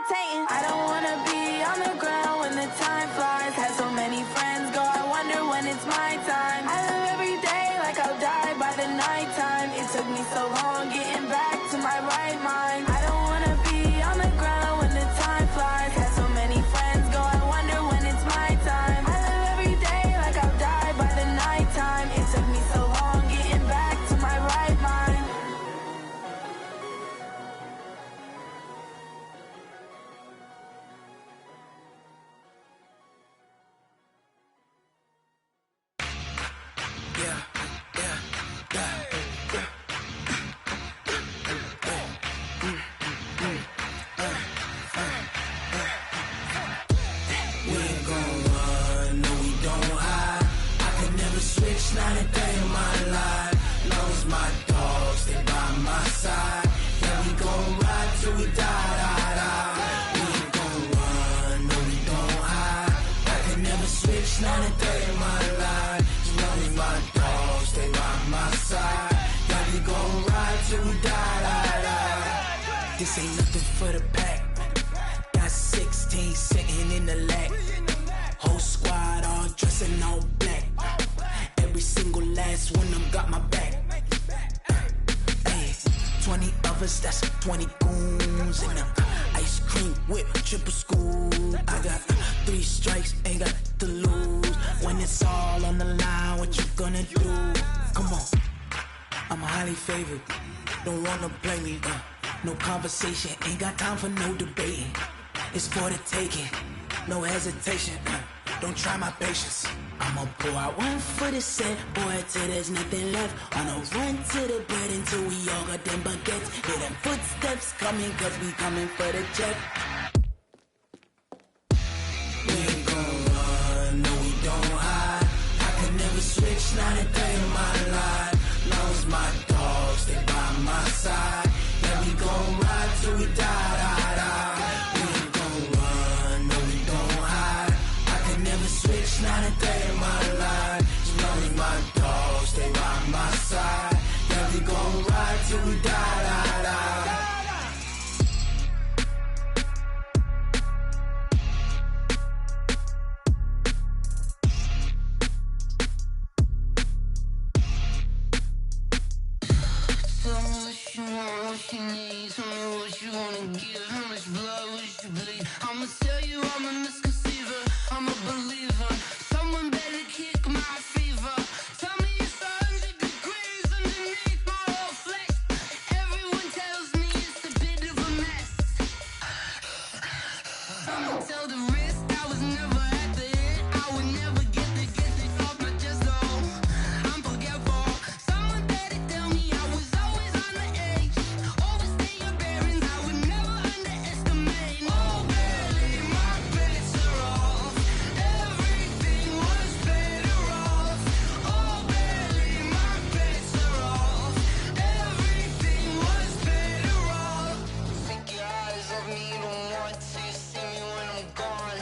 meditating. I don't wanna be on the ground when the time flies. Had so many friends go, I wonder when it's my time. I live every day like I'll die by the nighttime. It took me so long getting back to my right mind. I don't wanna be on the ground when the time flies. Had so many friends go, I wonder when it's my time. I live every day like I'll die by the nighttime. It took me so long getting back to my right mind. Not a day in my life. Long as my dogs stay by my side. Yeah, we gon' ride till we die, die, die. We ain't gon' run, no, we don't hide. I can never switch, not a day in my life. As long as my dogs stay by my side. Yeah, we gon' ride till we die, die, die. This ain't nothing for the pack. Got 16 sitting in the lap. Whole squad all dressing all black. Every single last one of them got my back. Hey, 20 of us, that's 20 goons. And ice cream whip, triple scoop. I got 3 strikes, ain't got to lose. When it's all on the line, what you gonna do? Come on, I'm highly favored. Don't wanna play me, no conversation. Ain't got time for no debating. It's for the taking, no hesitation. Don't try my patience. I'ma pour out one for the set, boy, till there's nothing left. On a run to the bread until we all got them baguettes. Hear them footsteps coming, cause we coming for the check. We ain't gon' run, no, we don't hide. I can never switch, not a day in my life. Long as my dogs stay by my side. Yeah, we gon' ride till we die, die, die. We ain't gon' run, no, we don't hide. I can never switch, not a day in my life. As long as my dogs stay by my side. Yeah, we gon' ride till we die, die, die. Tell me what you want, what you need. Tell me what you wanna give. How much blood would you bleed? I'ma tell you I'm a misconceiver. I'm a believer. Someone better kick my fever. Tell me it's 100 degrees underneath my whole flesh. Everyone tells me it's a bit of a mess. I'ma tell the risk I was never at the end. I would never get this off my chest though. I'm forgetful. Someone better tell me I was always on the edge. Overstay your bearings, I would never underestimate. Oh, barely my bets are off. Everything was better off. Oh, barely my bets are off. Everything was better off. Take your eyes off me, don't want to see me when I'm gone.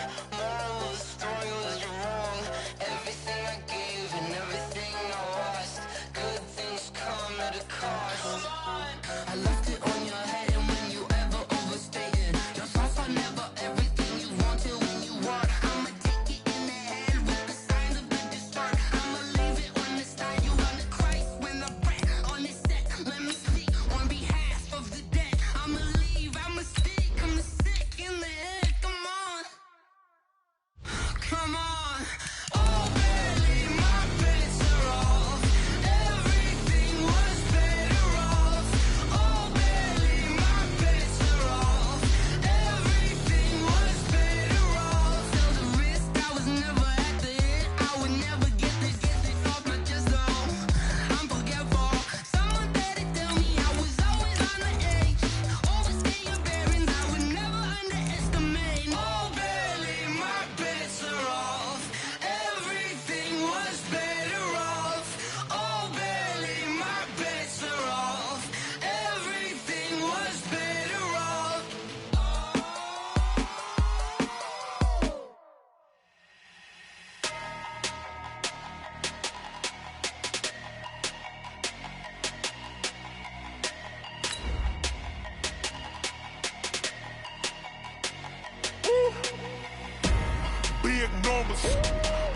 big numbers,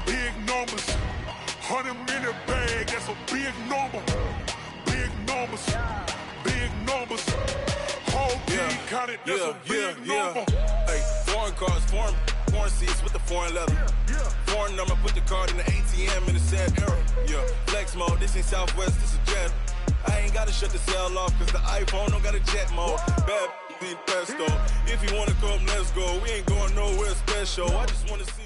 big numbers. 100 in the bag, that's a big number. Big numbers, big numbers. Whole team counted, that's a big number. Hey, foreign cars, foreign seats with the foreign leather. Foreign number, put the card in the ATM in the sad era. Yeah, flex mode, this ain't Southwest, this is Jet. I ain't gotta shut the cell off, cause the iPhone don't got a jet mode. Bad be pesto. If you wanna come, let's go. We ain't going nowhere special. I just wanna see.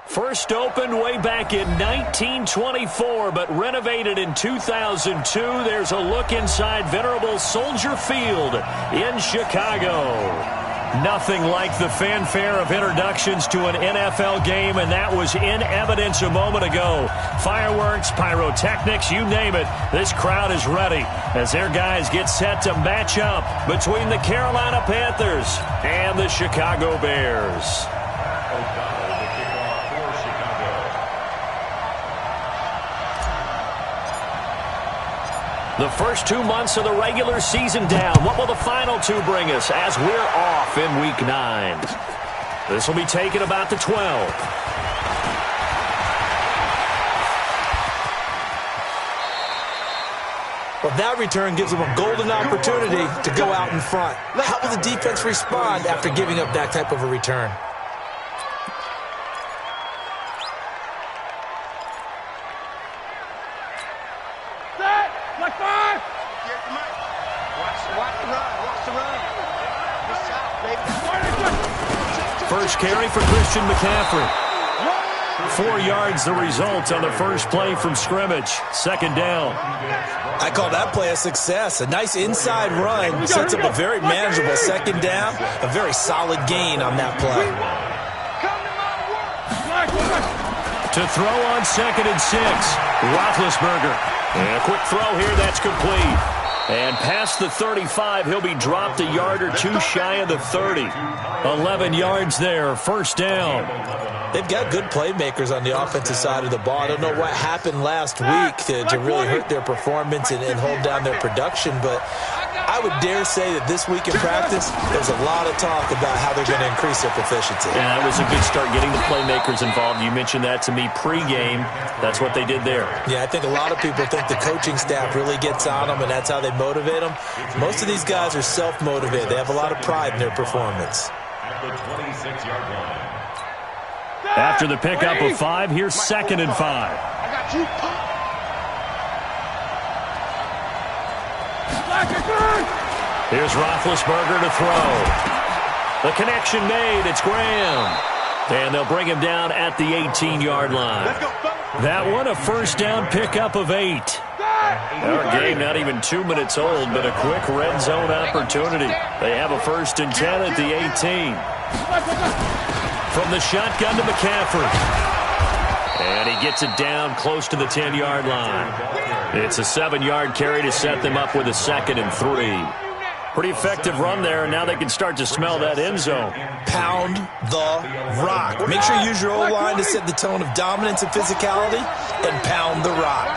First opened way back in 1924, but renovated in 2002. There's a look inside venerable Soldier Field in Chicago. Nothing like the fanfare of introductions to an NFL game, and that was in evidence a moment ago. Fireworks, pyrotechnics, you name it. This crowd is ready as their guys get set to match up between the Carolina Panthers and the Chicago Bears. The first 2 months of the regular season down. What will the final two bring us as we're off in Week 9? This will be taken about the 12. Well, that return gives them a golden opportunity to go out in front. How will the defense respond after giving up that type of a return? First carry for Christian McCaffrey. 4 yards the result on the first play from scrimmage. Second down. I call that play a success. A nice inside run sets up a very manageable second down. A very solid gain on that play. To throw on 2nd and 6. Roethlisberger. And a quick throw here, that's complete. And past the 35, he'll be dropped a yard or two shy of the 30. 11 yards there, first down. They've got good playmakers on the offensive side of the ball. I don't know what happened last week to really hurt their performance and hold down their production, but I would dare say that this week in practice, there's a lot of talk about how they're going to increase their proficiency. Yeah, that was a good start getting the playmakers involved. You mentioned that to me pregame. That's what they did there. Yeah, I think a lot of people think the coaching staff really gets on them, and that's how they motivate them. Most of these guys are self-motivated. They have a lot of pride in their performance. At the 26-yard line. After the pickup of 5, here's 2nd and 5. I got you. Here's Roethlisberger to throw. The connection made. It's Graham. And they'll bring him down at the 18-yard line. That one, a first down pickup of 8. Our game not even 2 minutes old, but a quick red zone opportunity. They have a 1st and 10 at the 18. From the shotgun to McCaffrey. And he gets it down close to the 10-yard line. It's a 7-yard carry to set them up with a 2nd and 3. Pretty effective run there, and now they can start to smell that end zone. Pound the rock. Make sure you use your O-line to set the tone of dominance and physicality, and pound the rock.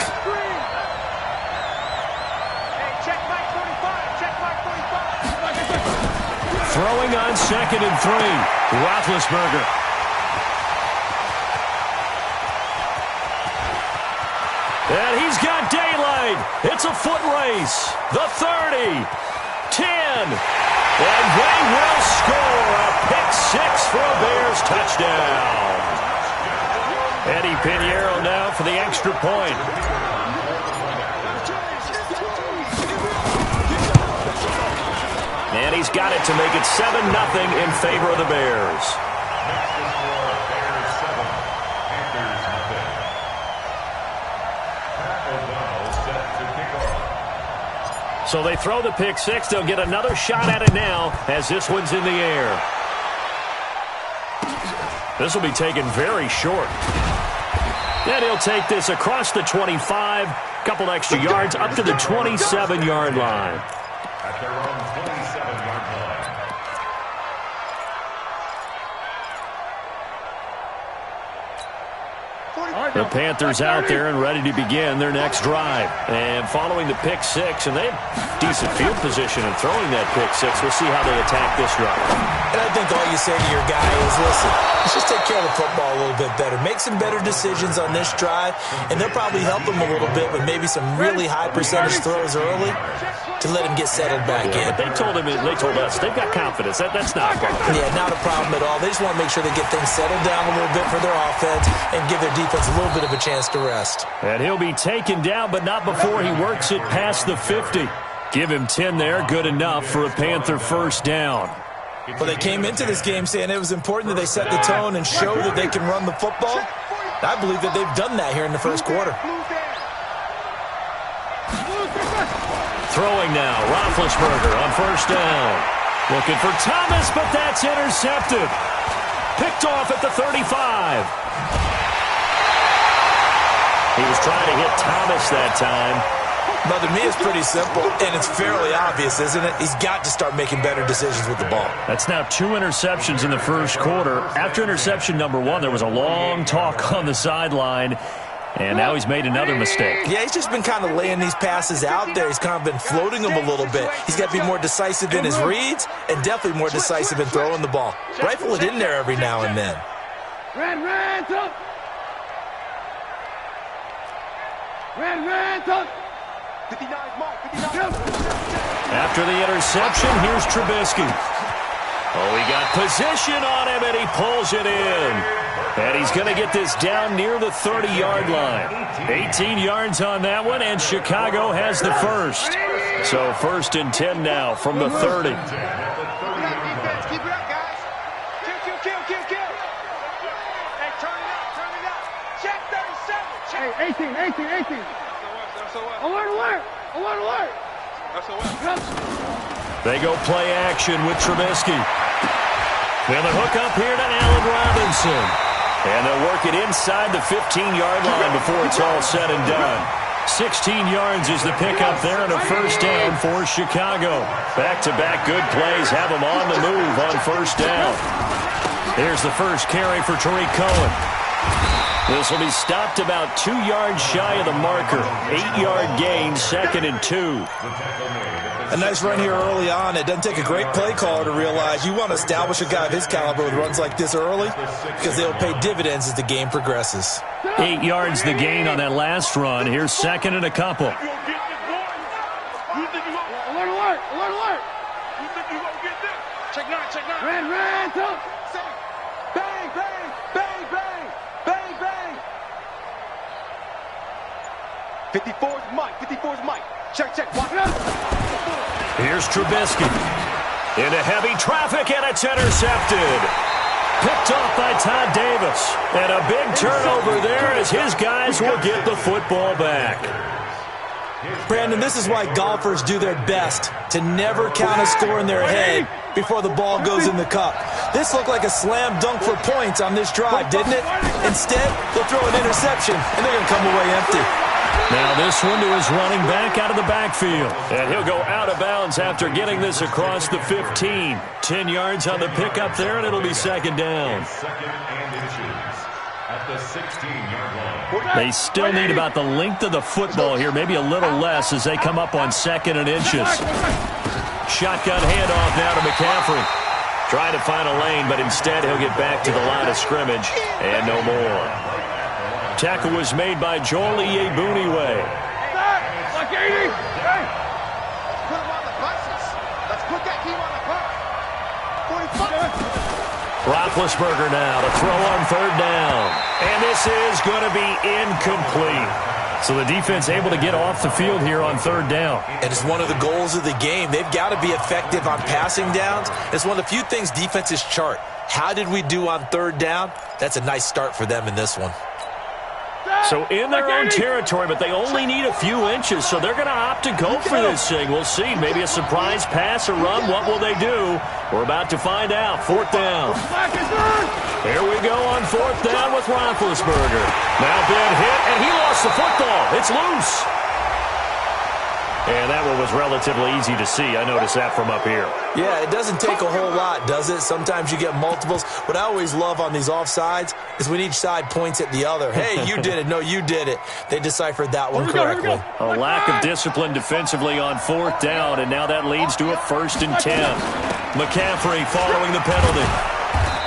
Throwing on 2nd and 3. Roethlisberger. And he's got daylight. It's a foot race. The 30. 10. And they will score a pick 6 for a Bears touchdown. Eddie Pinheiro now for the extra point. And he's got it to make it 7-0 in favor of the Bears. So they throw the pick 6. They'll get another shot at it now as this one's in the air. This will be taken very short. And he'll take this across the 25. Couple extra yards up to the 27-yard line. At their own 27-yard line. The Panthers out there and ready to begin their next drive. And following the pick six, and they have decent field position in throwing that pick six. We'll see how they attack this drive. And I think all you say to your guy is, listen, let's just take care of the football a little bit better. Make some better decisions on this drive, and they'll probably help him a little bit with maybe some really high percentage throws early to let him get settled back in. But they told us they've got confidence. That's not a problem. Yeah, not a problem at all. They just want to make sure they get things settled down a little bit for their offense and give their defense a little bit of a chance to rest. And he'll be taken down, but not before he works it past the 50. Give him 10 there, good enough for a Panther first down. Well, they came into this game saying it was important that they set the tone and show that they can run the football. I believe that they've done that here in the first quarter. Throwing now, Roethlisberger on first down. Looking for Thomas, but that's intercepted. Picked off at the 35. He was trying to hit Thomas that time. But to me, it's pretty simple, and it's fairly obvious, isn't it? He's got to start making better decisions with the ball. That's now 2 interceptions in the first quarter. After interception number 1, there was a long talk on the sideline, and now he's made another mistake. Yeah, he's just been kind of laying these passes out there. He's kind of been floating them a little bit. He's got to be more decisive in his reads and definitely more decisive in throwing the ball. Rifle it in there every now and then. After the interception, here's Trubisky. Oh, he got position on him, and he pulls it in. And he's going to get this down near the 30-yard line. 18 yards on that one, and Chicago has the first. So 1st and 10 now from the 30. Keep it up, guys. Kill. Hey, turn it up. Check 37. Check. Hey, 18. Alert. They go play action with Trubisky. And the hook up here to Allen Robinson. And they'll work it inside the 15-yard line before it's all said and done. 16 yards is the pickup there and a first down for Chicago. Back-to-back good plays have them on the move on first down. Here's the first carry for Tariq Cohen. This will be stopped about 2 yards shy of the marker. 8-yard gain, 2nd and 2. A nice run here early on. It doesn't take a great play caller to realize you want to establish a guy of his caliber with runs like this early because they'll pay dividends as the game progresses. 8 yards the gain on that last run. Here's 2nd and a couple. Alert. You think you gonna get this? Check 9. Ran, top. Bang. 54's Mike. Check. Watch out. Here's Trubisky. Into heavy traffic, and it's intercepted. Picked off by Todd Davis. And a big turnover there as his guys will get the football back. Brandon, this is why golfers do their best to never count a score in their head before the ball goes in the cup. This looked like a slam dunk for points on this drive, didn't it? Instead, they'll throw an interception, and they're going to come away empty. Now this one to his running back out of the backfield. And he'll go out of bounds after getting this across the 15. 10 yards on the pickup there, and it'll be 2nd down. At the 16-yard line. They still need about the length of the football here, maybe a little less as they come up on 2nd and inches. Shotgun handoff now to McCaffrey. Trying to find a lane, but instead he'll get back to the line of scrimmage and no more. Tackle was made by Joel Iyiegbuniwe. Like 80. Hey. Put him on the buses. Let's put that team on the bus. 45. Roethlisberger now to throw on 3rd down. And this is going to be incomplete. So the defense able to get off the field here on 3rd down. And it's one of the goals of the game. They've got to be effective on passing downs. It's one of the few things defenses chart. How did we do on 3rd down? That's a nice start for them in this one. So in their own territory, but they only need a few inches, so they're going to opt to go for this thing. We'll see. Maybe a surprise pass or run. What will they do? We're about to find out. 4th down. Here we go on 4th down with Roethlisberger. Now been hit, and he lost the football. It's loose. And that one was relatively easy to see. I noticed that from up here. Yeah, it doesn't take a whole lot, does it? Sometimes you get multiples. What I always love on these offsides is when each side points at the other. Hey, you did it. No, you did it. They deciphered that one correctly. A lack of discipline defensively on 4th down, and now that leads to a 1st and 10. McCaffrey following the penalty.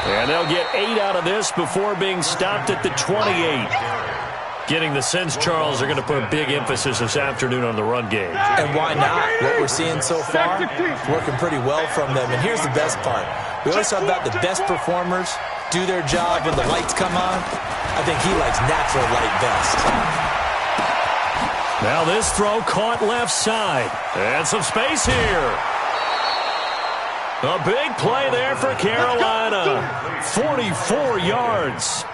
And they'll get 8 out of this before being stopped at the 28. Getting the sense, Charles, they're going to put a big emphasis this afternoon on the run game. And why not? What we're seeing so far, it's working pretty well from them. And here's the best part. We always talk about the best performers do their job when the lights come on. I think he likes natural light best. Now this throw caught left side. And some space here. A big play there for Carolina. 44 yards.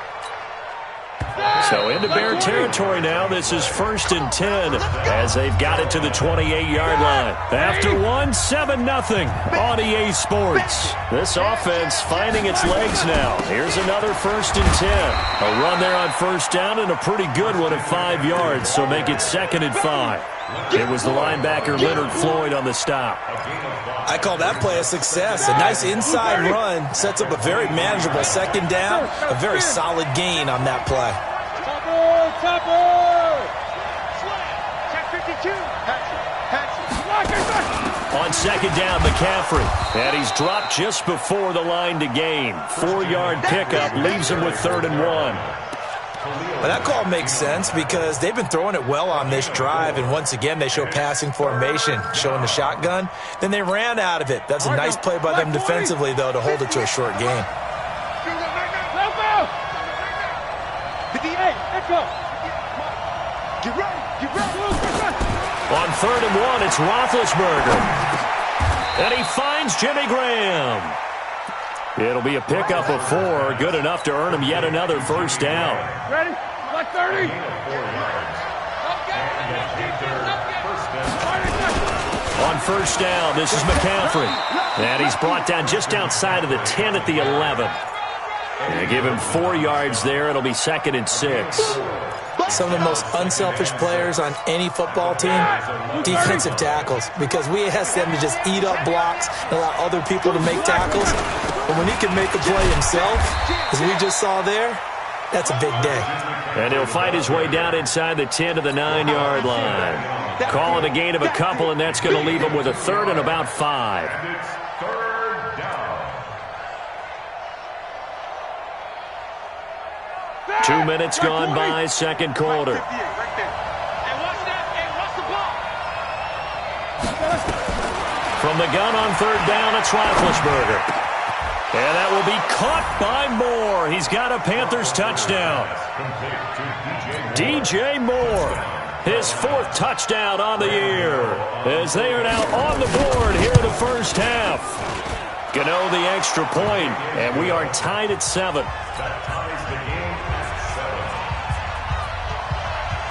So into Bear territory now. This is 1st and 10 as they've got it to the 28-yard line. After 7-0 on EA Sports. This offense finding its legs now. Here's another 1st and 10. A run there on 1st down and a pretty good one at 5 yards. So make it 2nd and 5. It was the linebacker Leonard Floyd on the stop. I call that play a success. A nice inside run sets up a very manageable 2nd down. A very solid gain on that play. On 2nd down, McCaffrey. And he's dropped just before the line to gain. 4-yard pickup leaves him with 3rd and 1. Well, that call makes sense because they've been throwing it well on this drive, and once again they show passing formation, showing the shotgun. Then they ran out of it. That's a nice play by them defensively, though, to hold it to a short game. On 3rd and 1, it's Roethlisberger. And he finds Jimmy Graham. It'll be a pickup of 4, good enough to earn him yet another 1st down. Ready? Like 30. On 1st down, this is McCaffrey. And he's brought down just outside of the 10 at the 11. And they give him 4 yards there. It'll be 2nd and 6. Some of the most unselfish players on any football team, defensive tackles, because we ask them to just eat up blocks and allow other people to make tackles. But when he can make a play himself, as we just saw there, that's a big day. And he'll fight his way down inside the 10 to the 9-yard line. Calling a gain of a couple, and that's going to leave him with a 3rd and about 5. It's 3rd down. 2 minutes gone by, 2nd quarter. From the gun on 3rd down, it's Roethlisberger. And that will be caught by Moore. He's got a Panthers touchdown. DJ Moore, his 4th touchdown on the year. As they are now on the board here in the 1st half. Gano the extra point, and we are tied at 7.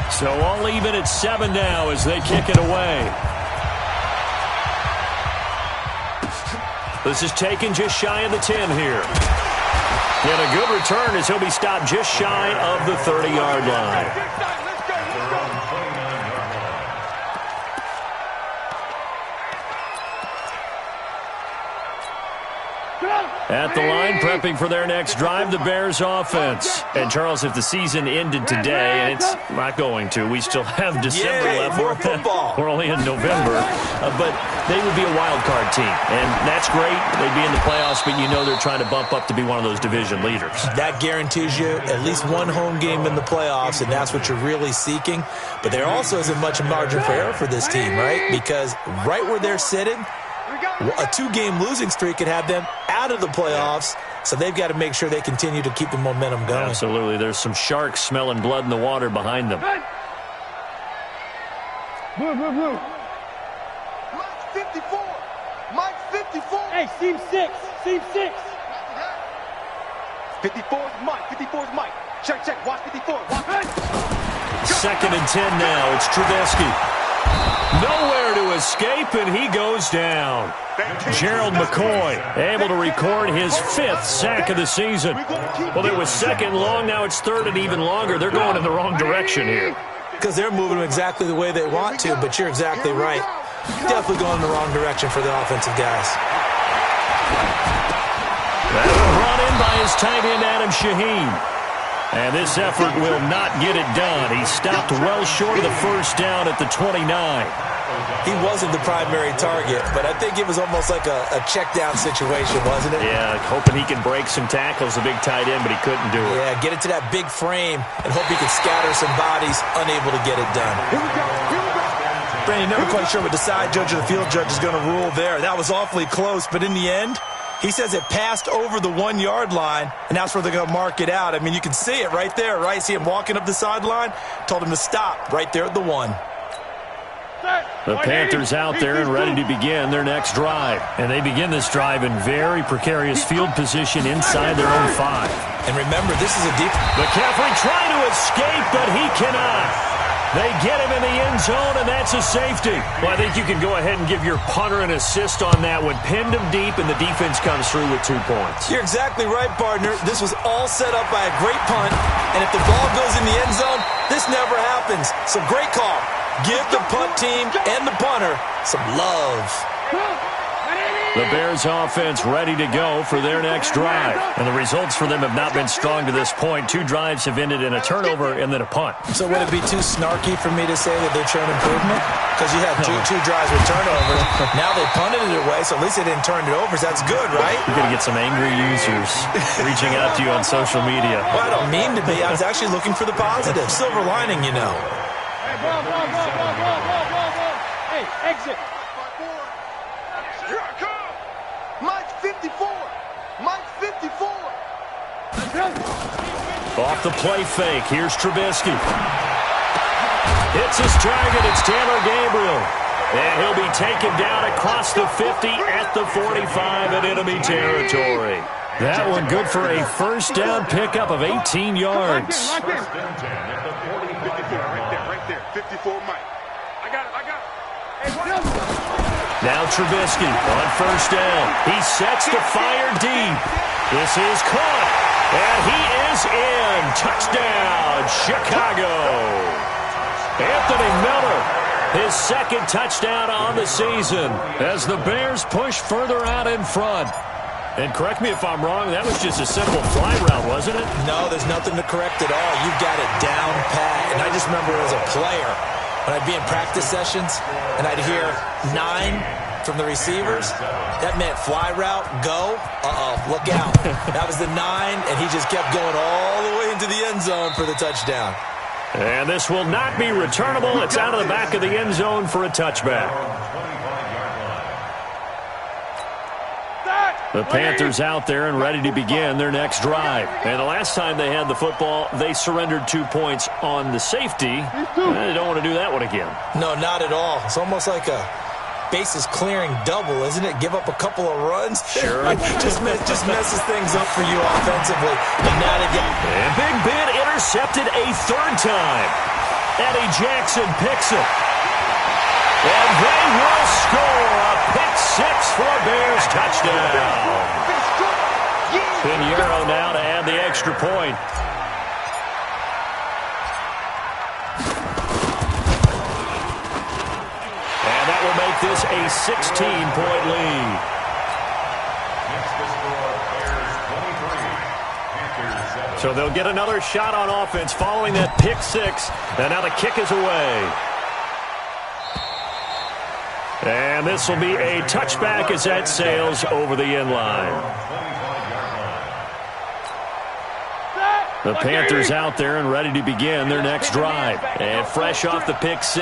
So all even at 7 now as they kick it away. This is taken just shy of the 10 here. And a good return as he'll be stopped just shy of the 30-yard line. At the line, prepping for their next drive, the Bears offense. And, Charles, if the season ended today, and it's not going to, we still have December left. More football. We're only in November. But they would be a wild card team. And that's great. They'd be in the playoffs, but you know they're trying to bump up to be one of those division leaders. That guarantees you at least one home game in the playoffs, and that's what you're really seeking. But there also isn't much margin for error for this team, right? Because right where they're sitting, a 2-game losing streak could have them out of the playoffs, so they've got to make sure they continue to keep the momentum going. Absolutely. There's some sharks smelling blood in the water behind them. Move. Mike 54. Mike 54. Hey, seam 6. 54 is Mike. 54 is Mike. Check. Watch 54. Watch. 2nd and 10 now. It's Trubisky. Nowhere to escape, and he goes down. Gerald McCoy able to record his 5th sack of the season. Well, it was 2nd long. Now it's 3rd and even longer. They're going in the wrong direction here. because they're moving them exactly the way they want to, but you're exactly right. Definitely going in the wrong direction for the offensive guys. That was brought in by his tight end, Adam Shaheen. And this effort will not get it done. He stopped well short of the first down at the 29. He wasn't the primary target, but I think it was almost like a check down situation, wasn't it? Yeah, hoping he can break some tackles, a big tight end, but he couldn't do it. Yeah, get it to that big frame and hope he can scatter some bodies, unable to get it done. Here we go. Here we go. Brandon, never quite sure what the side judge or the field judge is going to rule there. That was awfully close, but in the end, he says it passed over the 1 yard line, and that's where they're going to mark it out. I mean, you can see it right there, right? See him walking up the sideline, told him to stop right there at the 1. The Panthers out there and ready to begin their next drive. And they begin this drive in very precarious field position inside their own 5. And remember, this is a deep... McCaffrey trying to escape, but he cannot. They get him in the end zone, and that's a safety. Well, I think you can go ahead and give your punter an assist on that one. Pinned him deep, and the defense comes through with 2 points. You're exactly right, partner. This was all set up by a great punt, and if the ball goes in the end zone, this never happens. So great call. Give the punt team and the punter some love. The Bears offense ready to go for their next drive. And the results for them have not been strong to this point. 2 drives have ended in a turnover and then a punt. So would it be too snarky for me to say that they're showing improvement? Because you had two drives with turnovers. Now they punted it away, so at least they didn't turn it over. So that's good, right? You're going to get some angry users reaching out to you on social media. Well, I don't mean to be. I was actually looking for the positive. Silver lining, you know. Hey, exit. Here I come. Mike 54. Mike 54. Off the play fake. Here's Trubisky. Hits his target. It's Taylor Gabriel. And he'll be taken down across the 50 at the 45 in enemy territory. That one good for a first down pickup of 18 yards. First and 10 at the 40. Right there. 54 Mike. I got it. Now Trubisky on first down. He sets to fire deep. This is caught. And he is in. Touchdown, Chicago. Anthony Miller, his second touchdown on the season as the Bears push further out in front. And correct me if I'm wrong, that was just a simple fly route, wasn't it? No, there's nothing to correct at all. You got it down pat. And I just remember as a player, when I'd be in practice sessions and I'd hear 9 from the receivers, that meant fly route, go, look out. That was the 9, and he just kept going all the way into the end zone for the touchdown. And this will not be returnable. It's out of the back of the end zone for a touchback. The Panthers out there and ready to begin their next drive. And the last time they had the football, they surrendered 2 points on the safety. They don't want to do that one again. No, not at all. It's almost like a bases clearing double, isn't it? Give up a couple of runs. Sure. just messes things up for you offensively. But not again. And Big Ben intercepted a 3rd time. Eddie Jackson picks it. And they will score a pick 6 for a Bears touchdown. Pinheiro now to add the extra point. And that will make this a 16-point lead. So they'll get another shot on offense following that pick 6. And now the kick is away. And this will be a touchback as that sails over the end line. The Panthers out there and ready to begin their next drive. And fresh off the pick 6,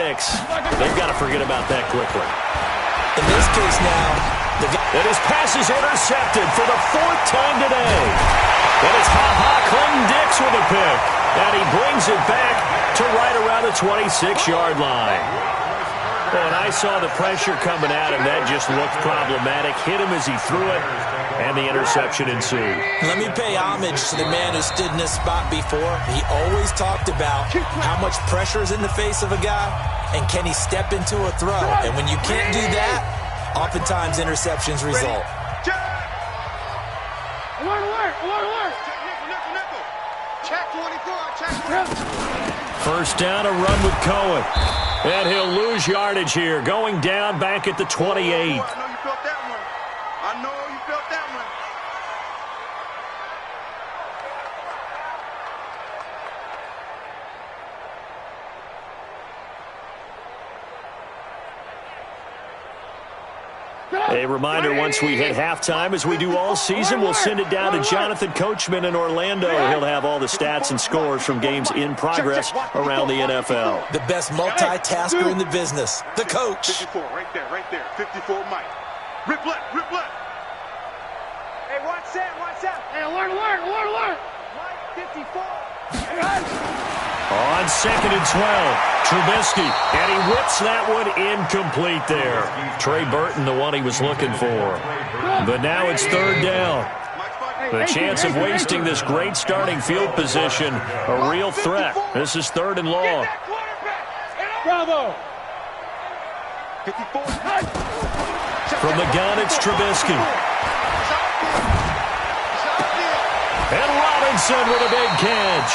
they've got to forget about that quickly. In this case now, and his pass is intercepted for the 4th time today. And it's Clinton-Dix with a pick. And he brings it back to right around the 26-yard line. Well, and I saw the pressure coming at him. That just looked problematic. Hit him as he threw it, and the interception ensued. Let me pay homage to the man who stood in this spot before. He always talked about how much pressure is in the face of a guy, and can he step into a throw. And when you can't do that, oftentimes interceptions result. Alert! Check 24. Check 24. First down, a run with Cohen. And he'll lose yardage here, going down back at the 28. I know you felt that one. I know you felt that one. A reminder, once we hit halftime, as we do all season, we'll send it down to Jonathan Coachman in Orlando. He'll have all the stats and scores from games in progress around the NFL. The best multitasker in the business, the coach. 54, right there. 54, Mike. Rip left. Hey, watch that. Hey, alert. Mike, 54. On 2nd and 12, Trubisky, and he whips that one incomplete there. Trey Burton, the one he was looking for. But now it's 3rd down. The chance of wasting this great starting field position, a real threat. This is 3rd and long. Bravo. 54. From the gun, it's Trubisky. And Robinson with a big catch.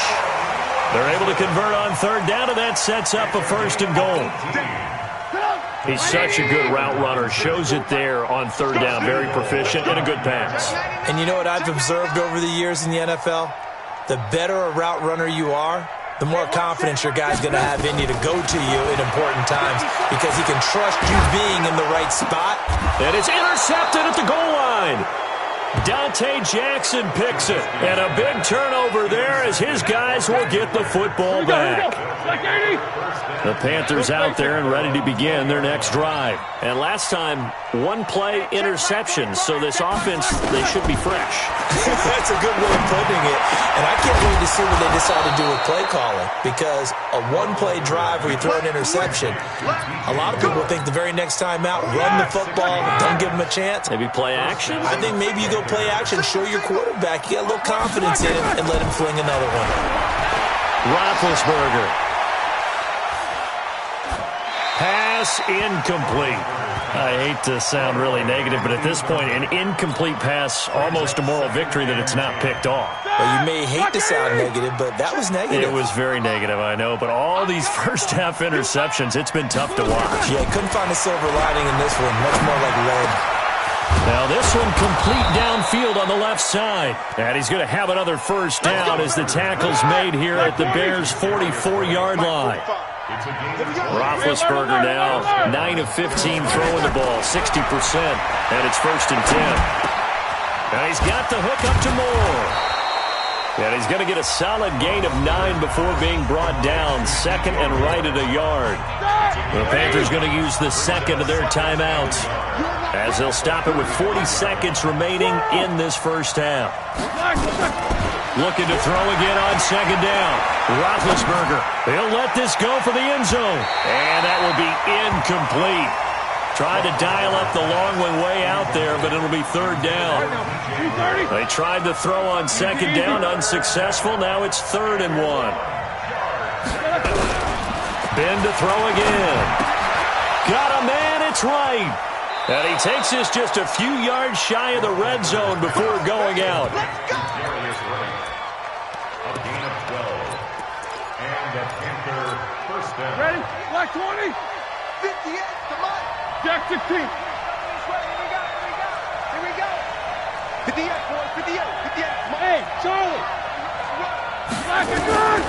They're able to convert on 3rd down, and that sets up a 1st and goal. He's such a good route runner. Shows it there on 3rd down. Very proficient and a good pass. And you know what I've observed over the years in the NFL? The better a route runner you are, the more confidence your guy's going to have in you to go to you in important times because he can trust you being in the right spot. And it's intercepted at the goal line. Dante Jackson picks it, and a big turnover there as his guys will get the football back. The Panthers out there and ready to begin their next drive. And last time, 1-play interception, so this offense, they should be fresh. That's a good way of putting it, and I can't wait to see what they decide to do with play calling because a 1-play drive where you throw an interception, a lot of people think the very next time out, run the football, don't give them a chance. Maybe play action? I think maybe you go play action, show your quarterback, you get a little confidence in him, and let him fling another one. Roethlisberger. Pass incomplete. I hate to sound really negative, but at this point, an incomplete pass, almost a moral victory that it's not picked off. Well, you may hate to sound negative, but that was negative. It was very negative, I know, but all these first-half interceptions, it's been tough to watch. Yeah, couldn't find a silver lining in this one, much more like lead. Now this one complete downfield on the left side. And he's going to have another first down as the tackle's made here at the Bears' 44-yard line. Roethlisberger now 9 of 15 throwing the ball, 60%. And it's 1st and 10. Now he's got the hook up to Moore. And he's going to get a solid gain of 9 before being brought down. 2nd and right at a yard. The Panthers going to use the second of their timeouts as they'll stop it with 40 seconds remaining in this first half. Looking to throw again on 2nd down. Roethlisberger, he'll let this go for the end zone. And that will be incomplete. Tried to dial up the long one way out there, but it'll be 3rd down. They tried to throw on 2nd down, unsuccessful. Now it's 3rd and 1. Ben to throw again. Got a man, it's right. And he takes this just a few yards shy of the red zone before going out. A gain of 12. And the Panther first down. Ready? Black 20. 58, come on. Jack 16. Here we go. 58, boys, 58. Hey, Charlie. Black and good.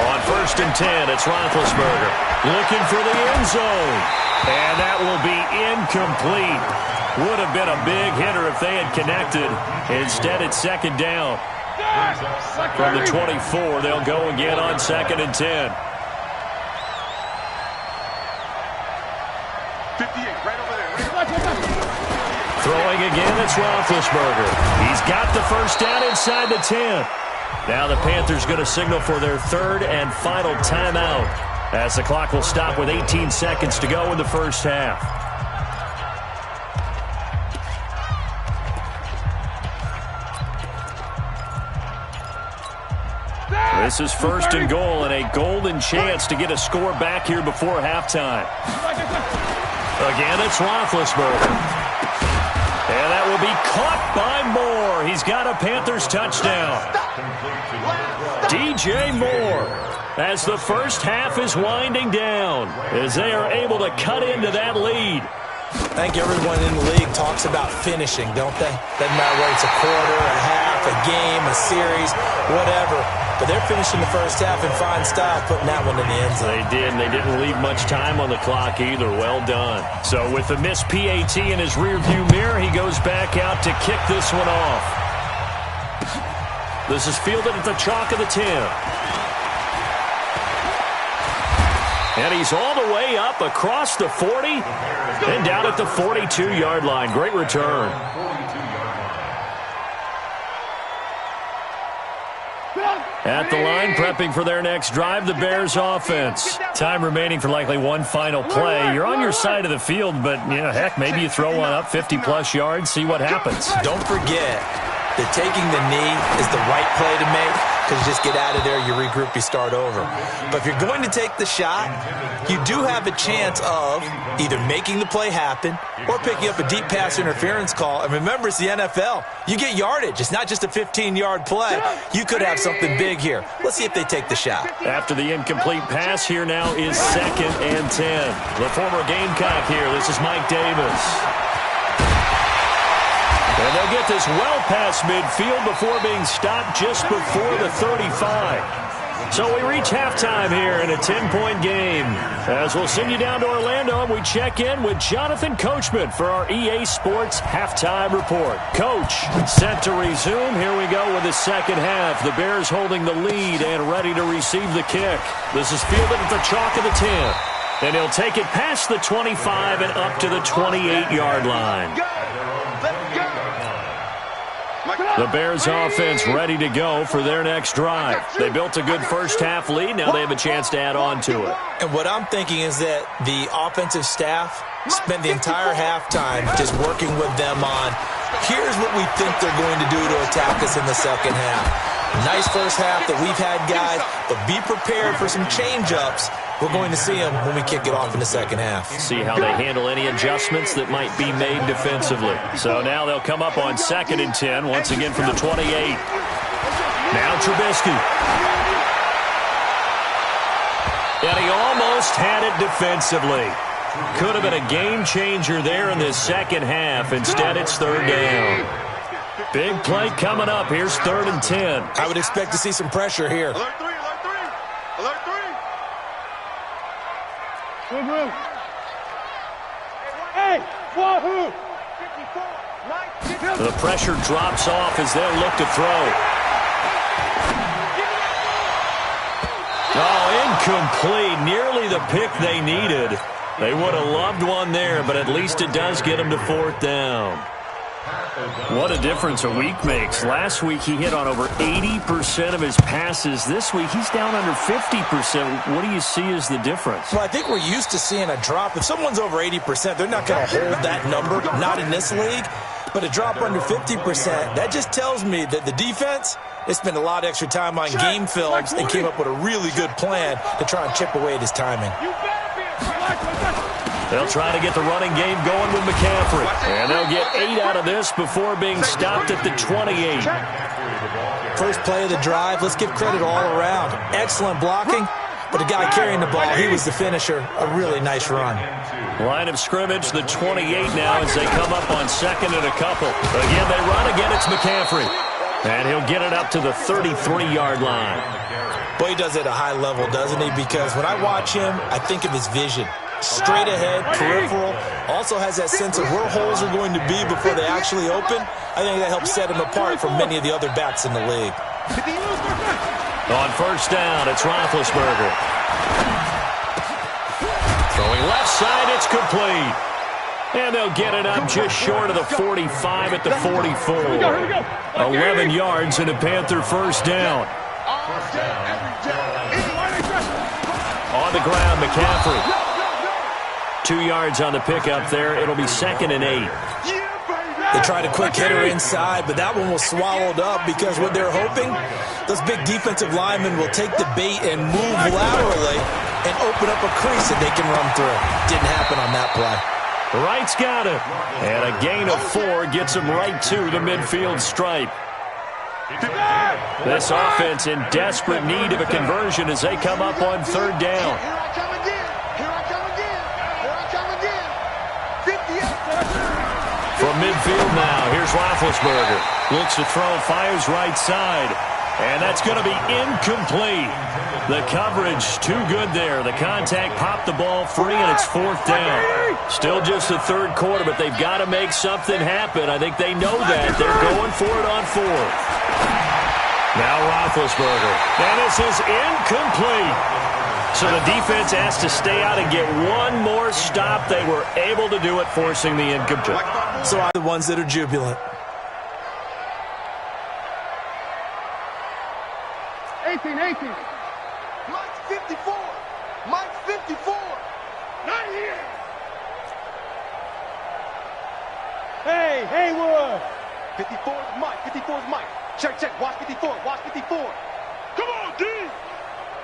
On 1st and 10, it's Roethlisberger looking for the end zone. And that will be incomplete. Would have been a big hitter if they had connected. Instead, it's 2nd down. From the 24, they'll go again on 2nd and 10. 58, right over there. Throwing again, it's Roethlisberger. He's got the first down inside the 10. Now the Panthers going to signal for their 3rd and final timeout as the clock will stop with 18 seconds to go in the first half. This is 1st and goal and a golden chance to get a score back here before halftime. Again, it's Roethlisberger. And that will be caught by Moore. He's got a Panthers touchdown. DJ Moore. as the first half is winding down, as they are able to cut into that lead. I think everyone in the league talks about finishing, don't they? Doesn't matter whether it's a quarter, a half, a game, a series, whatever. But they're finishing the first half in fine style, putting that one in the end zone. They did, and they didn't leave much time on the clock either. Well done. So with the missed PAT in his rearview mirror, he goes back out to kick this one off. This is fielded at the chalk of the 10. And he's all the way up across the 40 and down at the 42-yard line. Great return. At the line, prepping for their next drive, the Bears offense. Time remaining for likely one final play. You're on your side of the field, but, heck, maybe you throw one up 50-plus yards, see what happens. Don't forget that taking the knee is the right play to make, because you just get out of there, you regroup, you start over. But if you're going to take the shot, you do have a chance of either making the play happen or picking up a deep pass interference call. And remember, it's the NFL. You get yardage. It's not just a 15-yard play. You could have something big here. Let's see if they take the shot. After the incomplete pass, here now is 2nd and 10. The former Gamecock here. This is Mike Davis. And they'll get this well past midfield before being stopped just before the 35. So we reach halftime here in a 10-point game. As we'll send you down to Orlando, and we check in with Jonathan Coachman for our EA Sports Halftime Report. Coach, set to resume. Here we go with the second half. The Bears holding the lead and ready to receive the kick. This is fielded at the chalk of the 10. And he'll take it past the 25 and up to the 28-yard line. The Bears offense ready to go for their next drive. They built a good first-half lead. Now they have a chance to add on to it. And what I'm thinking is that the offensive staff spent the entire halftime just working with them on, here's what we think they're going to do to attack us in the second half. Nice first half that we've had, guys, but be prepared for some change-ups. We're going to see them when we kick it off in the second half. See how they handle any adjustments that might be made defensively. So now they'll come up on 2nd and 10, once again from the 28. Now Trubisky. And he almost had it defensively. Could have been a game changer there in this second half. Instead, it's 3rd down. Big play coming up. Here's 3rd and 10. I would expect to see some pressure here. Alert 3, alert 3, alert 3. Hey, wahoo! The pressure drops off as they'll look to throw. Oh, incomplete. Nearly the pick they needed. They would have loved one there, but at least it does get them to 4th down. What a difference a week makes. Last week he hit on over 80% of his passes. This week he's down under 50%. What do you see as the difference? Well, I think we're used to seeing a drop. If someone's over 80%, they're not going to hold that number, not in this league. But a drop under 50%, that just tells me that the defense, they spent a lot of extra time on game films and came up with a really good plan to try and chip away at his timing. They'll try to get the running game going with McCaffrey. And they'll get 8 out of this before being stopped at the 28. First play of the drive, let's give credit all around. Excellent blocking, but the guy carrying the ball, he was the finisher. A really nice run. Line of scrimmage, the 28 now as they come up on 2nd and a couple. Again, they run. Again, it's McCaffrey. And he'll get it up to the 33-yard line. Boy, he does it at a high level, doesn't he? Because when I watch him, I think of his vision. Straight ahead, peripheral, also has that sense of where holes are going to be before they actually open. I think that helps set him apart from many of the other backs in the league. On 1st down, it's Roethlisberger. Throwing left side, it's complete. And they'll get it up just short of the 45 at the 44. 11 yards and a Panther 1st down. On the ground, McCaffrey. 2 yards on the pickup there. It'll be 2nd and 8. They tried a quick hitter inside, but that one was swallowed up because what they're hoping, those big defensive linemen will take the bait and move laterally and open up a crease that they can run through. Didn't happen on that play. Wright's got it. And a gain of 4 gets him right to the midfield stripe. This offense in desperate need of a conversion as they come up on third down. Here I come again. Here I come again. Here I come again. 58. From midfield now, here's Roethlisberger. Looks to throw, fires right side. And that's going to be incomplete. The coverage too good there. The contact popped the ball free, and it's fourth down. Still just the third quarter, but they've got to make something happen. I think they know that. They're going for it on fourth. Now Roethlisberger. And this is incomplete. So the defense has to stay out and get one more stop. They were able to do it, forcing the incomplete. So are the ones that are jubilant. 18. Mike 54. Mike 54. Not here. Hey, Haywood. 54 is Mike. 54 is Mike. Check. Watch 54. Watch 54. Come on, D.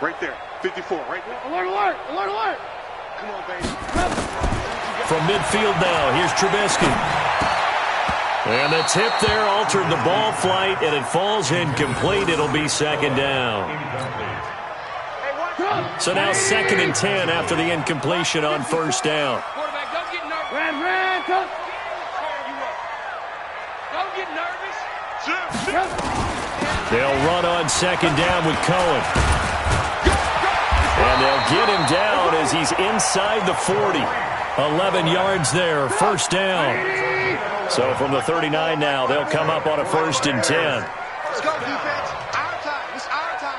Right there. 54. Right there. Alert. Come on, baby. From midfield now, here's Trubisky. And the tip there altered the ball flight, and it falls incomplete. It'll be second down. So now 2nd and 10 after the incompletion on first down. Quarterback, don't get nervous. Ran. Don't get nervous. They'll run on second down with Cohen. And they'll get him down as he's inside the 40. 11 yards there, first down. So from the 39 now, they'll come up on a 1st and 10. Let's go, defense. Our time. It's our time.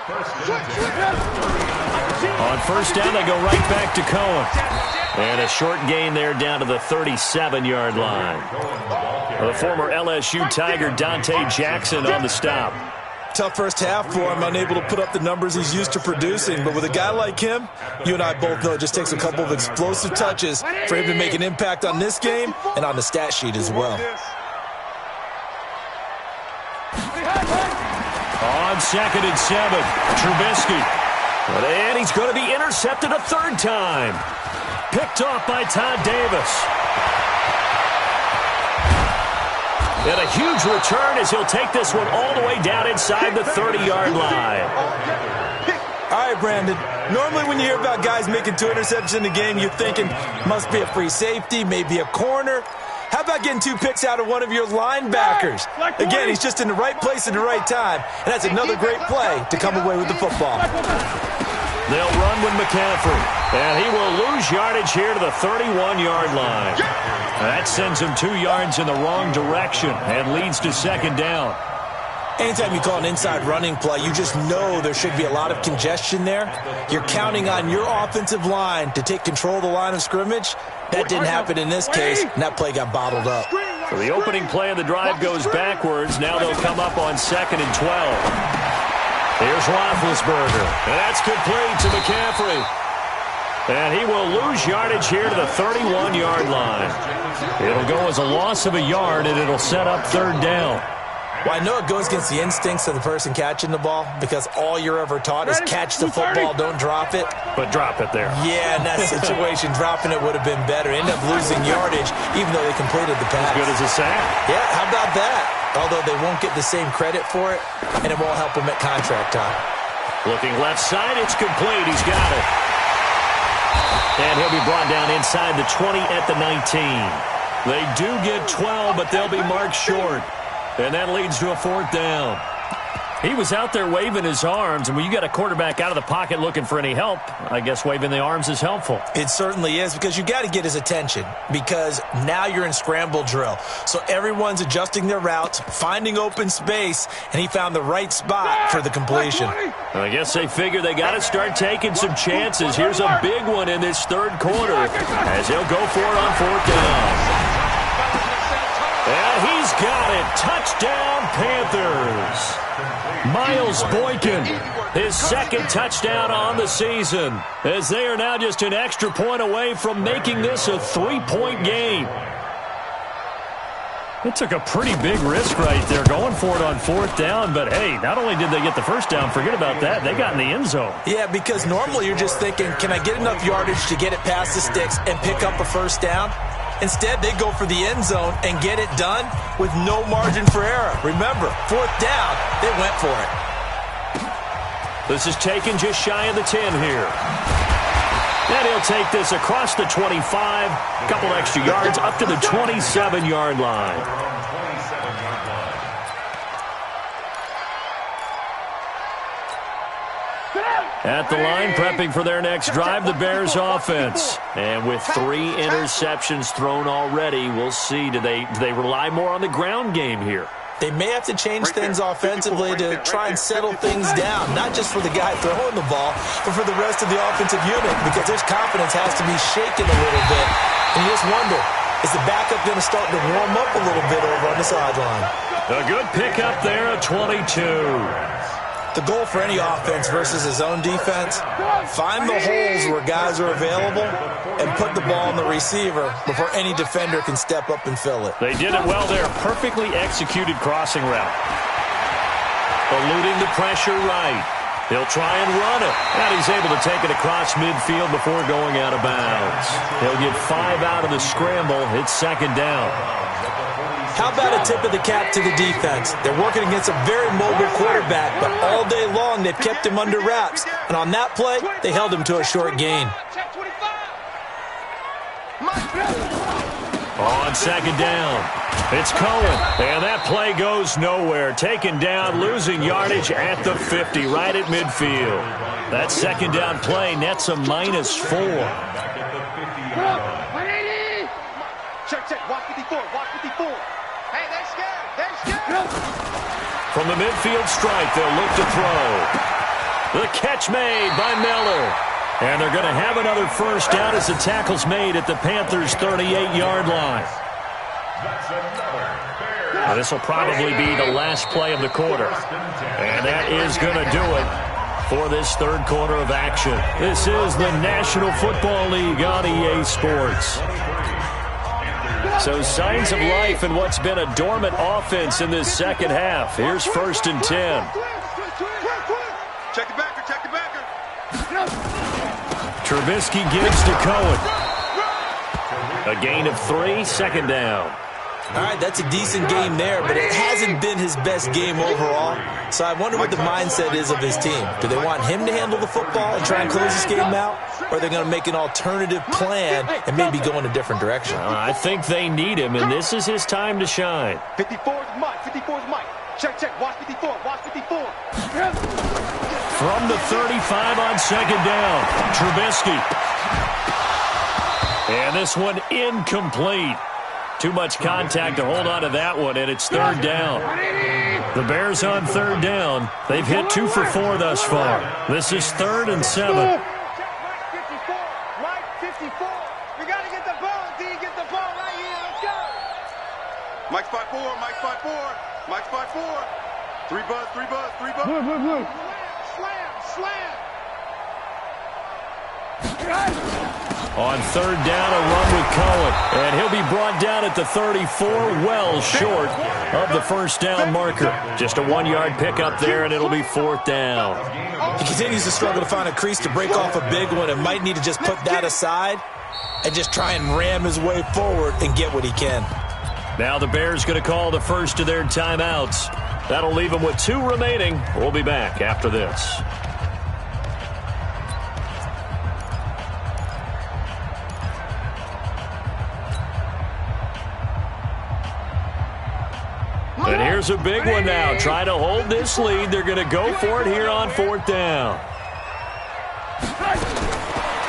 On first down, they go right back to Cohen. And a short gain there down to the 37-yard line. The former LSU Tiger Dante Jackson on the stop. Tough first half for him, unable to put up the numbers he's used to producing. But with a guy like him, you and I both know it just takes a couple of explosive touches for him to make an impact on this game and on the stat sheet as well. On 2nd and 7, Trubisky. And he's going to be intercepted a third time. Picked off by Todd Davis. And a huge return as he'll take this one all the way down inside the 30-yard line. All right, Brandon. Normally when you hear about guys making 2 interceptions in a game, you're thinking must be a free safety, maybe a corner. How about getting 2 picks out of one of your linebackers? Again, he's just in the right place at the right time, and that's another great play to come away with the football. They'll run with McCaffrey, and he will lose yardage here to the 31-yard line. That sends him 2 yards in the wrong direction and leads to second down. Anytime you call an inside running play, you just know there should be a lot of congestion there. You're counting on your offensive line to take control of the line of scrimmage. That didn't happen in this case, and that play got bottled up. So the opening play of the drive goes backwards. Now they'll come up on 2nd and 12. Here's Roethlisberger, and that's complete to McCaffrey. And he will lose yardage here to the 31-yard line. It'll go as a loss of a yard, and it'll set up third down. Well, I know it goes against the instincts of the person catching the ball because all you're ever taught is catch the football, don't drop it. But drop it there. Yeah, in that situation, dropping it would have been better. End up losing yardage, even though they completed the pass. As good as a sack. Yeah, how about that? Although they won't get the same credit for it, and it won't help them at contract time. Looking left side, it's complete. He's got it. And he'll be brought down inside the 20 at the 19. They do get 12, but they'll be marked short. And that leads to a fourth down. He was out there waving his arms, and when you got a quarterback out of the pocket looking for any help, I guess waving the arms is helpful. It certainly is, because you got to get his attention, because now you're in scramble drill. So everyone's adjusting their routes, finding open space, and he found the right spot for the completion. I guess they figure they got to start taking some chances. Here's a big one in this third quarter as he'll go for it on fourth down. And he's got it. Touchdown, Panthers. Miles Boykin, his second touchdown on the season, as they are now just an extra point away from making this a 3-point game. It took a pretty big risk right there going for it on fourth down, but hey, not only did they get the first down, forget about that, they got in the end zone. Yeah, because normally you're just thinking, can I get enough yardage to get it past the sticks and pick up a first down? Instead, they go for the end zone and get it done with no margin for error. Remember, 4th down, they went for it. This is taken just shy of the 10 here. And he'll take this across the 25, a couple extra yards up to the 27-yard line. At the line, prepping for their next drive, the Bears offense. And with 3 interceptions thrown already, we'll see. Do they rely more on the ground game here? They may have to change things offensively to try and settle things down, not just for the guy throwing the ball, but for the rest of the offensive unit, because their confidence has to be shaken a little bit. And you just wonder, is the backup going to start to warm up a little bit over on the sideline? A good pickup there at 22. The goal for any offense versus his own defense, find the holes where guys are available and put the ball on the receiver before any defender can step up and fill it. They did it well there. Perfectly executed crossing route. Eluding the pressure right. He'll try and run it. And he's able to take it across midfield before going out of bounds. He'll get 5 out of the scramble. It's 2nd down. How about a tip of the cap to the defense? They're working against a very mobile quarterback, but all day long they've kept him under wraps. And on that play, they held him to a short gain. On 2nd down, it's Cohen. And that play goes nowhere. Taken down, losing yardage at the 50, right at midfield. That 2nd down play nets a -4. Check, watch 54, watch 54. Hey, they're scared. From the midfield strike, they'll look to throw. The catch made by Miller. And they're going to have another 1st down as the tackle's made at the Panthers' 38-yard line. Now, this will probably be the last play of the quarter. And that is going to do it for this 3rd quarter of action. This is the National Football League on EA Sports. So signs of life in what's been a dormant offense in this 2nd half. Here's 1st and 10. Check the backer. Trubisky gives to Cohen. A gain of 3, 2nd down. All right, that's a decent game there, but it hasn't been his best game overall. So I wonder what the mindset is of his team. Do they want him to handle the football and try and close this game out? Or are they going to make an alternative plan and maybe go in a different direction? I think they need him, and this is his time to shine. 54's Mike. Check, watch 54, watch 54. From the 35 on 2nd down, Trubisky. And this one incomplete. Too much contact to hold on to that one, and it's 3rd down. The Bears on 3rd down. They've hit 2 for 4 thus far. This is 3rd and 7. Mike 54. We got to get the ball, D. Get the ball right here. Let's go. Mike's 5'4. Mike's 5'4. 3 buzz. Blue. Slam. On 3rd down, a run with Cohen. And he'll be brought down at the 34, well short of the 1st down marker. Just a 1-yard pickup there, and it'll be 4th down. He continues to struggle to find a crease to break off a big one and might need to just put that aside and just try and ram his way forward and get what he can. Now the Bears going to call the first of their timeouts. That'll leave them with 2 remaining. We'll be back after this. And here's a big one now. Trying to hold this lead. They're going to go for it here on 4th down.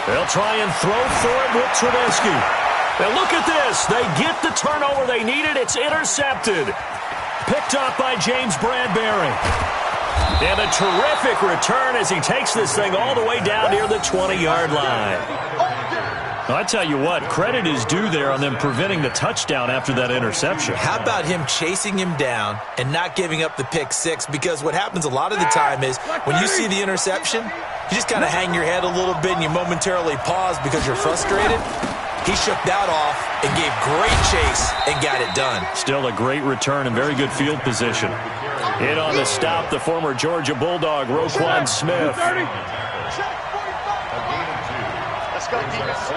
They'll try and throw for it with Trubisky. And look at this. They get the turnover they needed. It's intercepted. Picked up by James Bradbury. And a terrific return as he takes this thing all the way down near the 20-yard line. I tell you what, credit is due there on them preventing the touchdown after that interception. How about him chasing him down and not giving up the pick 6? Because what happens a lot of the time is when you see the interception, you just kind of hang your head a little bit and you momentarily pause because you're frustrated. He shook that off and gave great chase and got it done. Still a great return and very good field position. In on the stop, the former Georgia Bulldog, Roquan Smith. Let's go, defense.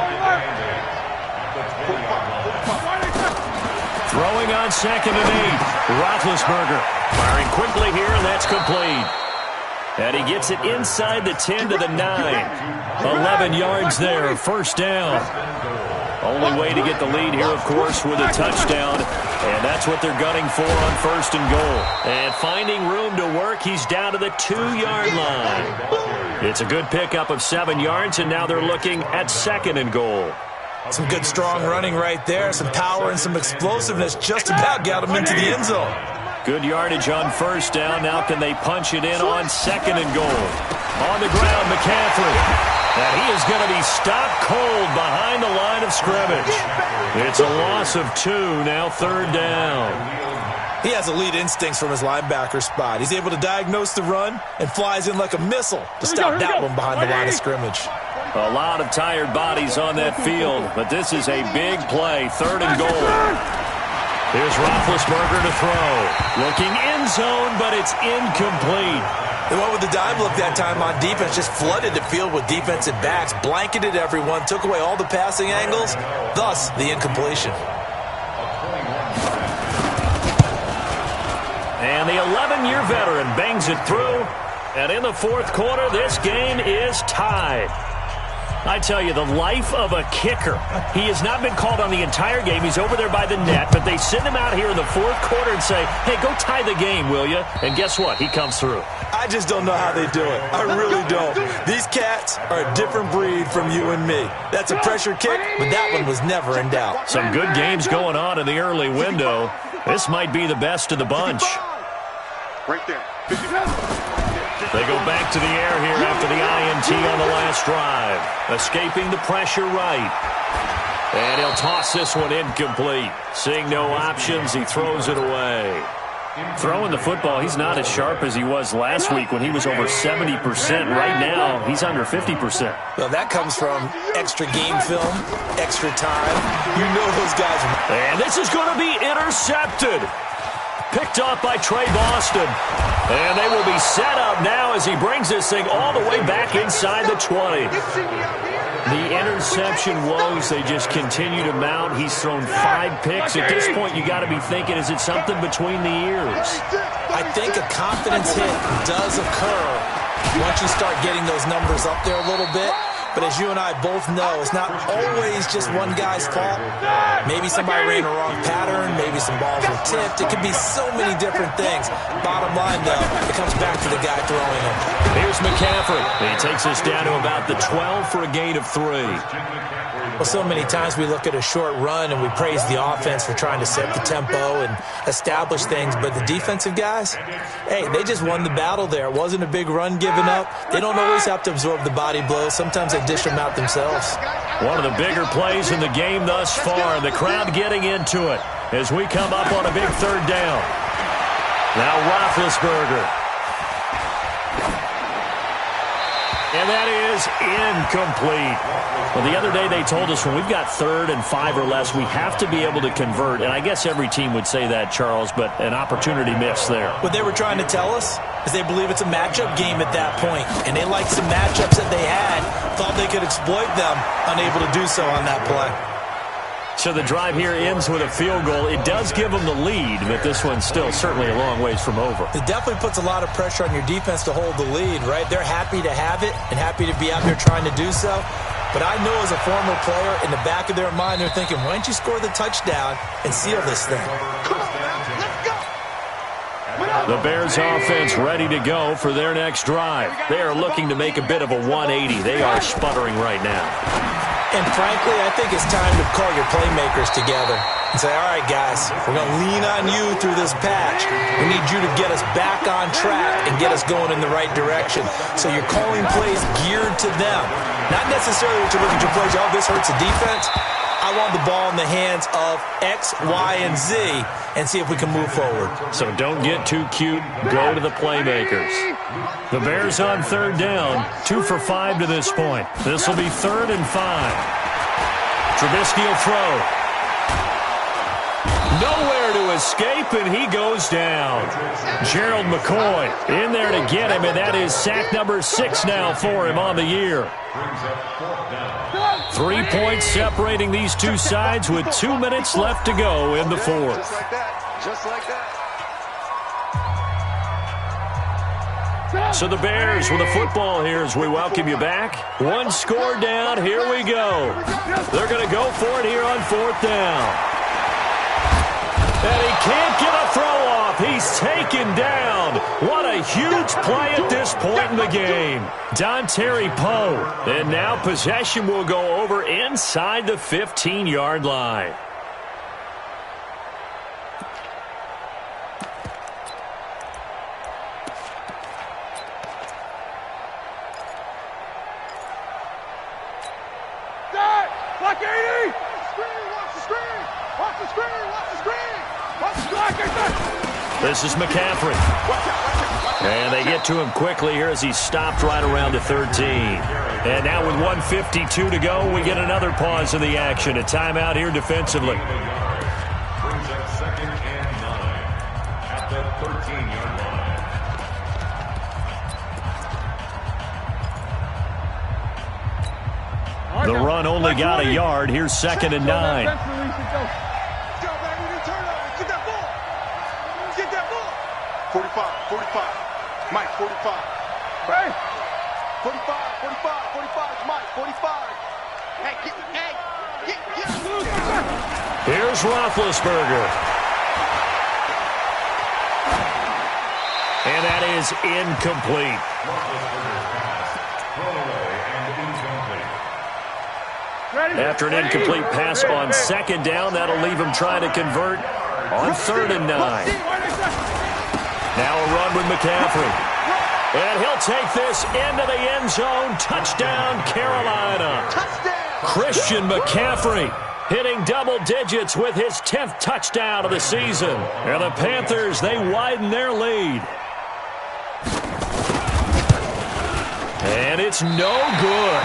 Throwing on 2nd and 8. Roethlisberger firing quickly here, and that's complete. And he gets it inside the 10 to the 9. 11 yards there, first down. Only way to get the lead here, of course, with a touchdown. And that's what they're gunning for on 1st and goal. And finding room to work, he's down to the 2-yard line. It's a good pickup of 7 yards, and now they're looking at 2nd and goal. Some good strong running right there. Some power and some explosiveness just about got him into the end zone. Good yardage on 1st down. Now can they punch it in on 2nd and goal? On the ground, McCaffrey. And he is going to be stopped cold behind the line of scrimmage. It's a loss of 2, now 3rd down. He has elite instincts from his linebacker spot. He's able to diagnose the run and flies in like a missile to stop that one behind the line of scrimmage. A lot of tired bodies on that field, but this is a big play, 3rd and goal. Here's Roethlisberger to throw. Looking end zone, but it's incomplete. They went with the dive look that time on defense, just flooded the field with defensive backs, blanketed everyone, took away all the passing angles, thus the incompletion. And the 11-year veteran bangs it through. And in the 4th quarter, this game is tied. I tell you, the life of a kicker. He has not been called on the entire game. He's over there by the net, but they send him out here in the 4th quarter and say, hey, go tie the game, will you? And guess what? He comes through. I just don't know how they do it. I really don't. These cats are a different breed from you and me. That's a pressure kick, but that one was never in doubt. Some good games going on in the early window. This might be the best of the bunch. Right there. They go back to the air here after the INT on the last drive. Escaping the pressure right. And he'll toss this one incomplete. Seeing no options, he throws it away. Throwing the football, he's not as sharp as he was last week when he was over 70%. Right now, he's under 50%. Well, that comes from extra game film, extra time. You know those guys. And this is going to be intercepted. Picked off by Trey Boston. And they will be set up now as he brings this thing all the way back inside the 20. The interception woes, they just continue to mount. He's thrown 5 picks. At this point, you got to be thinking, is it something between the ears? I think a confidence hit does occur once you start getting those numbers up there a little bit. But as you and I both know, it's not always just one guy's fault. Maybe somebody ran a wrong pattern. Maybe some balls were tipped. It could be so many different things. Bottom line, though, it comes back to the guy throwing them. Here's McCaffrey. He takes us down to about the 12 for a gain of 3. Well, so many times we look at a short run and we praise the offense for trying to set the tempo and establish things. But the defensive guys, hey, they just won the battle there. It wasn't a big run given up. They don't always have to absorb the body blows. Sometimes they dish them out themselves. One of the bigger plays in the game thus far. The crowd getting into it as we come up on a big 3rd down. Now Roethlisberger. And that is incomplete. Well, the other day they told us when we've got 3rd and 5 or less, we have to be able to convert. And I guess every team would say that, Charles, but an opportunity missed there. What they were trying to tell us is they believe it's a matchup game at that point. And they liked some matchups that they had, thought they could exploit them, unable to do so on that play. So the drive here ends with a field goal. It does give them the lead, but this one's still certainly a long ways from over. It definitely puts a lot of pressure on your defense to hold the lead, right? They're happy to have it and happy to be out there trying to do so. But I know as a former player, in the back of their mind, they're thinking, why don't you score the touchdown and seal this thing? The Bears offense ready to go for their next drive. They are looking to make a bit of a 180. They are sputtering right now. And frankly, I think it's time to call your playmakers together and say, all right, guys, we're going to lean on you through this patch. We need you to get us back on track and get us going in the right direction. So you're calling plays geared to them. Not necessarily what you look at your plays, oh, this hurts the defense. I want the ball in the hands of X, Y, and Z and see if we can move forward. So don't get too cute. Go to the playmakers. The Bears on 3rd down. 2 for 5 to this point. This will be 3rd and 5. Trubisky will throw. Nowhere to escape, and he goes down. Gerald McCoy in there to get him, and that is sack number 6 now for him on the year. 3 points separating these two sides with 2 minutes left to go in the fourth. Just like that. Just like that. So the Bears with the football here as we welcome you back. 1 score down. Here we go. They're going to go for it here on 4th down. And he can't get a throw off. He's taken down. What a huge play at this point in the game. Dontari Poe. And now possession will go over inside the 15-yard line. Block 80! Watch the screen! Watch the screen! Watch the screen! Watch the screen! This is McCaffrey. And they get to him quickly here as he's stopped right around the 13. And now with 1:52 to go, we get another pause in the action. A timeout here defensively. Brings up 2nd and 9 at the 13-yard line. The run only got a yard. Here's 2nd and 9. Let's go, baby. Turn over. Get that ball. Get that ball. 45, 45. Mike, 45. Hey. 45, 45, 45. Mike, 45. Hey, get. Here's Roethlisberger. And that is incomplete. After an incomplete pass on 2nd down, that'll leave him trying to convert on 3rd and 9. Now a run with McCaffrey. And he'll take this into the end zone. Touchdown, Carolina. Christian McCaffrey hitting double digits with his 10th touchdown of the season. And the Panthers, they widen their lead. And it's no good.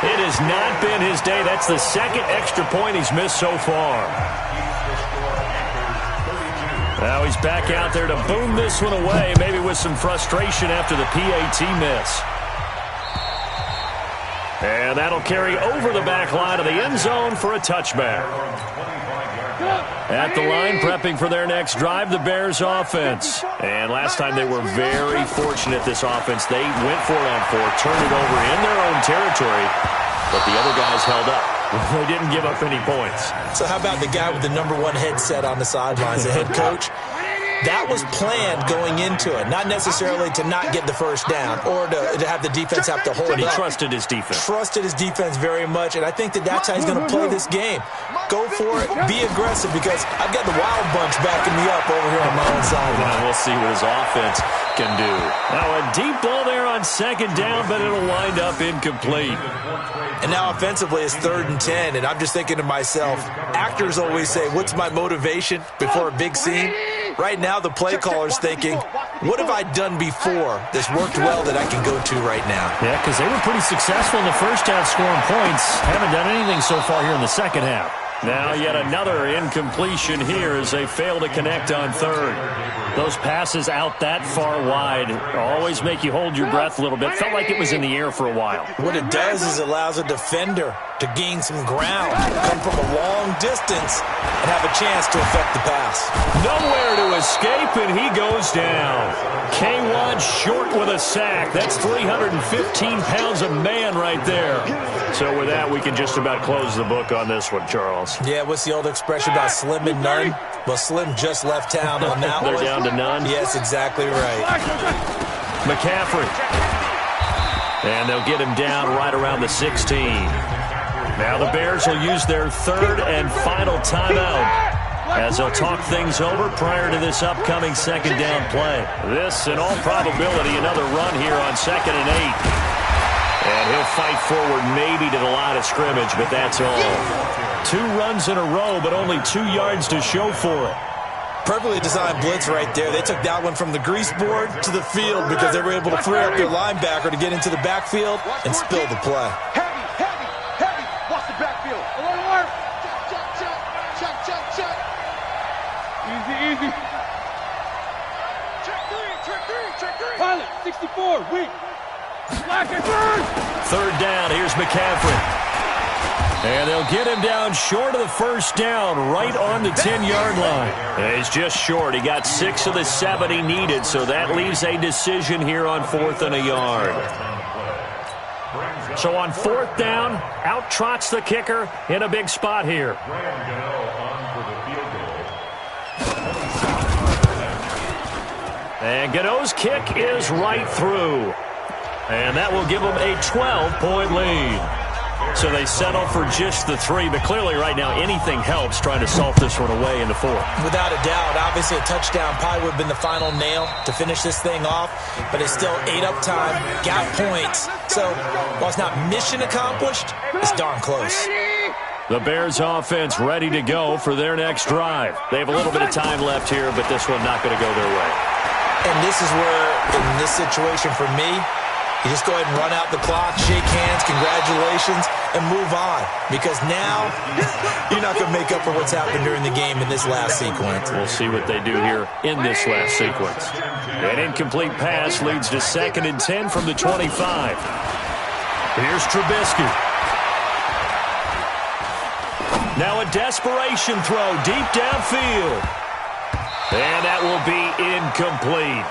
It has not been his day. That's the 2nd extra point he's missed so far. Now he's back out there to boom this one away, maybe with some frustration after the PAT miss. And that'll carry over the back line of the end zone for a touchback. At the line, prepping for their next drive, the Bears offense. And last time they were very fortunate, this offense. They went for it on 4, turned it over in their own territory, but the other guys held up. They didn't give up any points. So how about the guy with the number 1 headset on the sidelines, the head coach? That was planned going into it, not necessarily to not get the first down or to have the defense have to hold But he up. trusted his defense. Trusted his defense very much, and I think that's how he's going to play this game. Go for it, be aggressive, because I've got the Wild Bunch backing me up over here on my own sideline. We'll see what his offense can do. Now a deep ball there on 2nd down, but it'll wind up incomplete. And now offensively it's 3rd and 10, and I'm just thinking to myself, actors always say, what's my motivation before a big scene? Right now the play caller's thinking, what have I done before that's worked well that I can go to right now? Yeah, because they were pretty successful in the first half scoring points. Haven't done anything so far here in the second half. Now yet another incompletion here as they fail to connect on 3rd. Those passes out that far wide always make you hold your breath a little bit. Felt like it was in the air for a while. What it does is it allows a defender to gain some ground, come from a long distance, and have a chance to affect the pass. Nowhere to escape, and he goes down. K1 short with a sack. That's 315 pounds of man right there. So with that, we can just about close the book on this one, Charles. Yeah, what's the old expression about slim and none? Well, Slim just left town on that one. They're down to none? Yes, exactly right. McCaffrey. And they'll get him down right around the 16. Now the Bears will use their 3rd and final timeout as they'll talk things over prior to this upcoming 2nd down play. This, in all probability, another run here on 2nd and 8. And he'll fight forward maybe to the line of scrimmage, but that's all. 2 runs in a row, but only 2 yards to show for it. Perfectly designed blitz right there. They took that one from the grease board to the field because they were able to free up their linebacker to get into the backfield and spill the play. Heavy. Watch the backfield. Check. Easy. Pilot, 64, weak. Slack and turn. Third down, here's McCaffrey. And they'll get him down short of the first down, right on the 10-yard line. And he's just short. He got 6 of the 7 he needed, so that leaves a decision here on 4th and a yard. So on 4th down, out trots the kicker in a big spot here. And Gano's kick is right through. And that will give them a 12-point lead. So they settle for just the 3, but clearly right now anything helps trying to salt this one away into 4. Without a doubt, obviously a touchdown probably would have been the final nail to finish this thing off, but it's still 8 up time, got points. So while it's not mission accomplished, it's darn close. The Bears offense ready to go for their next drive. They have a little bit of time left here, but this one not going to go their way. And this is where, in this situation for me, you just go ahead and run out the clock, shake hands, congratulations, and move on. Because now, you're not going to make up for what's happened during the game in this last sequence. We'll see what they do here in this last sequence. An incomplete pass leads to 2nd and 10 from the 25. Here's Trubisky. Now a desperation throw deep downfield. And that will be incomplete.